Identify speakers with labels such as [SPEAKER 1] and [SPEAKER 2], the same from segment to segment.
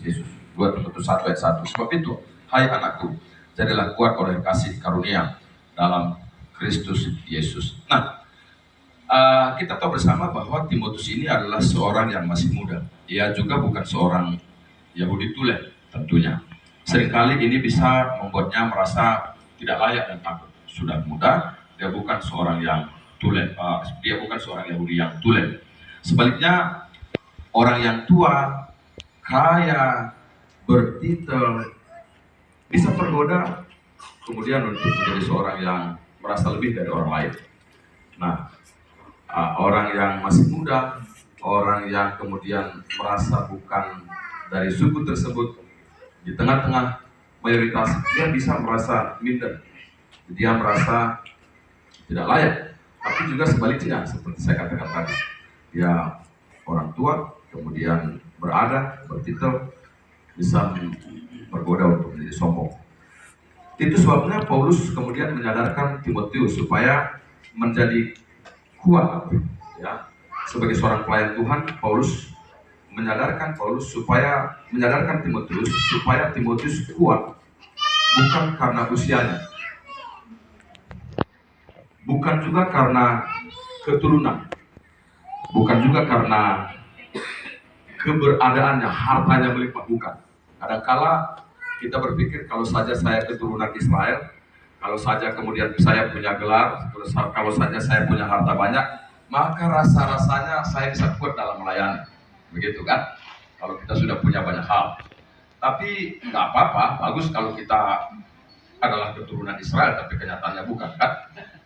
[SPEAKER 1] Yesus. 2 Timotius 1 ayat 1. Sebab itu, hai anakku, jadilah kuat oleh kasih karunia dalam Kristus Yesus. Nah, kita tahu bersama bahwa Timotius ini adalah seorang yang masih muda. Ia juga bukan seorang Yahudi tule tentunya. Seringkali ini bisa membuatnya merasa tidak layak dan takut. Sudah muda, dia bukan seorang yang tule, dia bukan seorang Yahudi yang tule. Sebaliknya, orang yang tua, kaya, bertitel, bisa tergoda kemudian untuk menjadi seorang yang merasa lebih dari orang lain. Nah, orang yang masih muda, orang yang kemudian merasa bukan dari suku tersebut, di tengah-tengah mayoritas, dia bisa merasa minder, dia merasa tidak layak. Tapi juga sebaliknya, seperti saya katakan tadi, dia orang tua, kemudian berada, bertitel, bisa tergoda untuk menjadi sombong. Itu sebabnya Paulus kemudian menyadarkan Timotius supaya menjadi kuat, ya. Sebagai seorang pelayan Tuhan, Paulus menyadarkan Timotius supaya Timotius kuat, bukan karena usianya, bukan juga karena keturunan, bukan juga karena keberadaannya, hartanya melimpah, bukan. Kadangkala kita berpikir kalau saja saya keturunan Israel, kalau saja kemudian saya punya gelar, kalau saja saya punya harta banyak, maka rasa-rasanya saya bisa kuat dalam melayani. Begitu kan? Kalau kita sudah punya banyak hal. Tapi nggak apa-apa, bagus kalau kita adalah keturunan Israel, tapi kenyataannya bukan kan?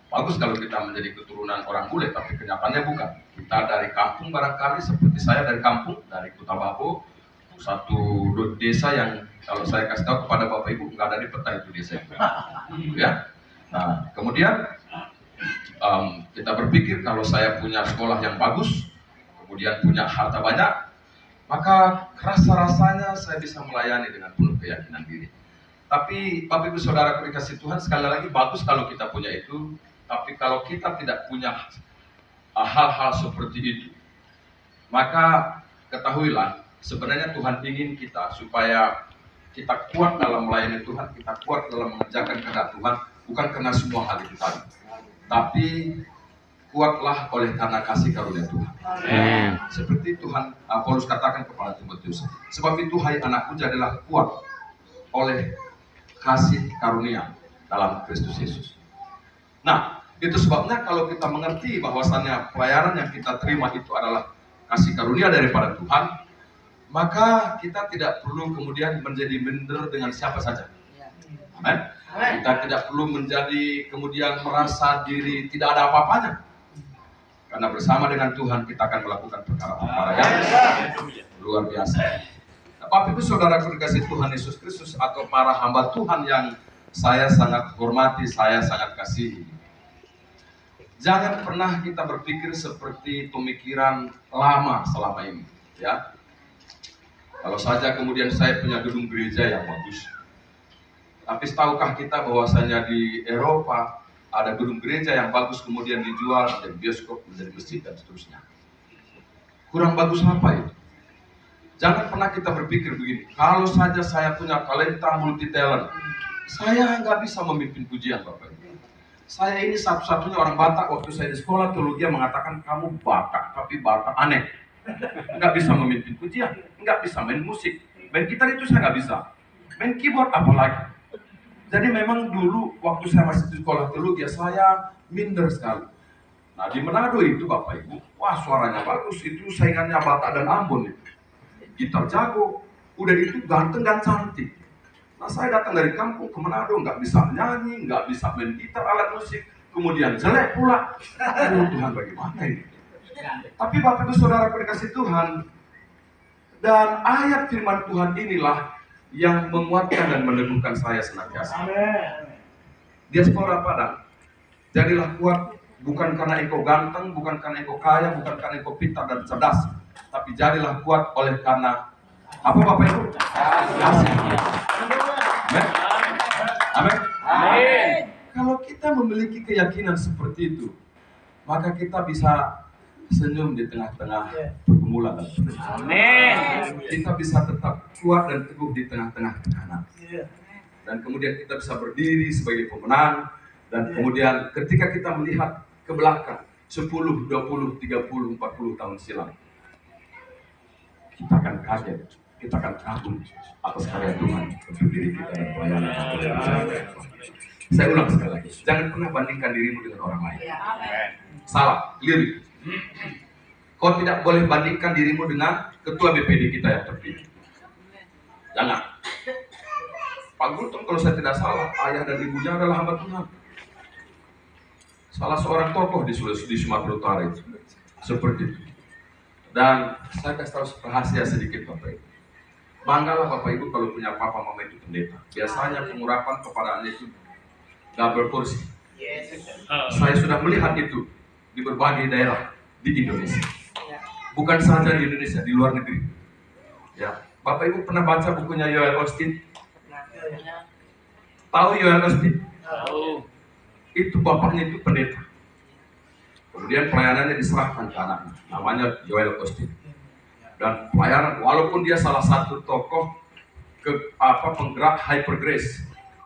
[SPEAKER 1] Bagus kalau kita menjadi keturunan orang bule, tapi kenyataannya bukan. Kita dari kampung barangkali, seperti saya dari kampung, dari Kutababo, satu desa yang kalau saya kasih tahu kepada Bapak Ibu nggak ada di peta itu desa, ya. Nah, kemudian kita berpikir kalau saya punya sekolah yang bagus, kemudian punya harta banyak, maka rasa-rasanya saya bisa melayani dengan penuh keyakinan diri. Tapi Bapak Ibu Saudara dikasih Tuhan, sekali lagi bagus kalau kita punya itu, tapi kalau kita tidak punya hal-hal seperti itu, maka ketahuilah sebenarnya Tuhan ingin kita supaya kita kuat dalam melayani Tuhan, kita kuat dalam mengerjakan kehendak Tuhan, bukan karena semua hal itu tadi, tapi kuatlah oleh karena kasih karunia Tuhan. Amen. Seperti Tuhan Paulus katakan kepada Timotius, sebab itu hai anakku, jadilah kuat oleh kasih karunia dalam Kristus Yesus. Nah, itu sebabnya kalau kita mengerti bahwasannya pelayanan yang kita terima itu adalah kasih karunia daripada Tuhan, maka kita tidak perlu kemudian menjadi minder dengan siapa saja. Amen. Kita tidak perlu menjadi kemudian merasa diri tidak ada apa-apanya. Karena bersama dengan Tuhan kita akan melakukan perkara-perkara yang luar biasa. Bapak Ibu Saudara dikasih Tuhan Yesus Kristus, atau para hamba Tuhan yang saya sangat hormati, saya sangat kasihi. Jangan pernah kita berpikir seperti pemikiran lama selama ini, ya. Kalau saja kemudian saya punya gedung gereja yang bagus, tapi tahukah kita bahwasanya di Eropa ada gedung gereja yang bagus kemudian dijual menjadi bioskop, menjadi masjid dan seterusnya. Kurang bagus apa itu? Jangan pernah kita berpikir begini, kalau saja saya punya talenta multi talent, saya nggak bisa memimpin pujian Bapak Ibu. Saya ini satu-satunya orang Batak waktu saya di sekolah teologi yang mengatakan kamu Batak, tapi Batak aneh. Nggak bisa memimpin pujian, nggak bisa main musik, main gitar itu saya nggak bisa, main keyboard apalagi. Jadi memang dulu waktu saya masih di sekolah teologi, saya minder sekali. Nah di Manado itu Bapak Ibu, wah suaranya bagus, itu saingannya Batak dan Ambon itu. Gitar jago, udah itu ganteng dan cantik. Nah saya datang dari kampung ke Manado, nggak bisa nyanyi, nggak bisa main gitar, alat musik, kemudian jelek pula. Aduh Tuhan, bagaimana ini? Tapi Bapak Ibu Saudara dikasih Tuhan, dan ayat firman Tuhan inilah yang menguatkan dan meneguhkan saya senantiasa. Diaspora Padang, jadilah kuat bukan karena engkau ganteng, bukan karena engkau kaya, bukan karena engkau pintar dan cerdas, tapi jadilah kuat oleh karena apa Bapak Ibu? Kasih. Amin. Amin. Amin. Kalau kita memiliki keyakinan seperti itu, maka kita bisa senyum di tengah-tengah pergumulan. pergumulan dan penderitaan.
[SPEAKER 2] Amin.
[SPEAKER 1] Kita bisa tetap kuat dan teguh di tengah-tengah tekanan. Dan kemudian kita bisa berdiri sebagai pemenang. Dan kemudian ketika kita melihat ke belakang 10, 20, 30, 40 tahun silam, kita akan kaget, kita akan kagum atas karya Tuhan untuk diri kita dan pelayanan. Saya ulang sekali lagi, jangan pernah bandingkan dirimu dengan orang lain. Salah, keliru. Kau tidak boleh bandingkan dirimu dengan ketua BPD kita yang terpilih. Jangan. Pak Gultom kalau saya tidak salah, ayah dan ibunya adalah hamba Tuhan. Salah seorang tokoh di Sumatera Utara itu. Seperti itu. Dan saya kasih tahu rahasia sedikit Bapak Ibu. Banggalah Bapak Ibu kalau punya papa mama itu pendeta. Biasanya pengurapan kepada anak itu double porsi. Saya sudah melihat itu di berbagai daerah di Indonesia. Bukan saja di Indonesia, di luar negeri. Ya, Bapak Ibu pernah baca bukunya Joel Osteen? Tahu Joel Osteen?
[SPEAKER 2] Tahu.
[SPEAKER 1] Itu bapaknya itu pendeta. Kemudian pelayanannya diserahkan ke anaknya, namanya Joel Osteen. Dan pelayanan, walaupun dia salah satu tokoh penggerak Hyper Grace,